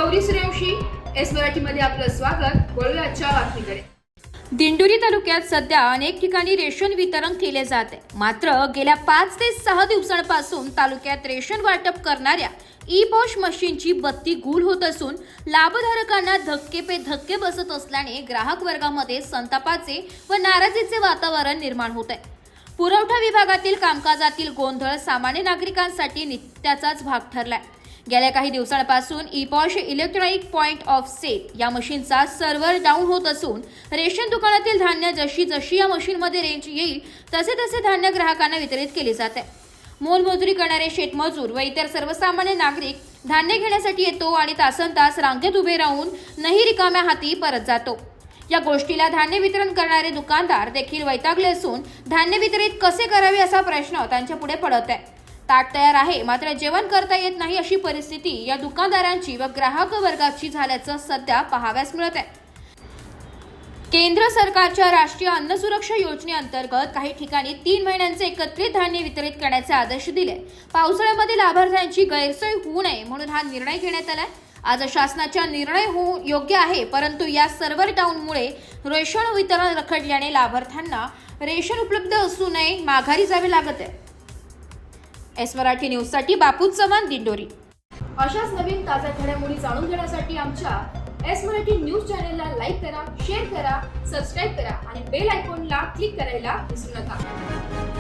Gauri Suryavanshi, S मराठीमध्ये आपलं स्वागत. वळूया आजच्या बातमीकडे. दिंडोरी तालुक्यात सध्या अनेक ठिकाणी रेशन वितरण केले जाते. मात्र गेल्या 5 ते 6 दिवसांपासून तालुक्यात रेशन वाटप करणाऱ्या ई-पॉश मशीनची बत्ती गुल होत असून लाभधारकांना धक्के पे धक्के बसत असल्याने ग्राहक वर्गामध्ये संतापाचे व नाराजीचे वातावरण निर्माण होत आहे. पुरवठा विभागातील कामकाजातील गोंधळ सामान्य नागरिकांसाठी नित्याचाच भाग ठरलाय. गेल्या काही दिवसांपासून ePOS electronic point of sale या मशीनचा सर्व्हर डाऊन होत असून रेशन दुकानातील धान्य जशी जशी या मशीनमध्ये रेंज येईल तसे तसे धान्य ग्राहकांना वितरित केले जाते. मोलमजुरी करणारे शेतमजूर व इतर सर्वसामान्य नागरिक धान्य घेण्यासाठी येतो आणि तासनतास रांगेत उभे राहून नाही रिकाम्या हाती परत जातो. या गोष्टीला धान्य वितरण करणारे दुकानदार देखील वैतागले असून धान्य वितरित कसे करावे असा प्रश्न त्यांच्या पुढे पडत आहे. ताट तयार आहे मात्र जेवण करता येत नाही अशी परिस्थिती या दुकानदारांची व ग्राहक वर्गाची झाल्याचं सध्या पाहाव्यास मिळत आहे. केंद्र सरकारच्या राष्ट्रीय अन्न सुरक्षा योजनेअंतर्गत काही ठिकाणी 3 महिन्यांचे एकत्रित धान्य वितरित करण्याचे आदेश दिले. पावसाळ्यामध्ये लाभार्थ्यांची गैरसोय होऊ नये म्हणून हा निर्णय घेण्यात आलाय. आज शासनाचा निर्णय योग्य आहे, परंतु या सर्व्हर डाऊनमुळे रेशन वितरण रखडल्याने लाभार्थ्यांना रेशन उपलब्ध असू नये माघारी जावे लागत आहे. एस मराठी न्यूजसाठी बापू चव्हाण, दिंडोरी. अशाच नवीन ताज्या घडामोडी जाणून घेण्यासाठी आमच्या एस मराठी न्यूज चॅनलला लाईक करा, शेअर करा, सबस्क्राईब करा आणि बेल आयकॉनला क्लिक करायला विसरू नका.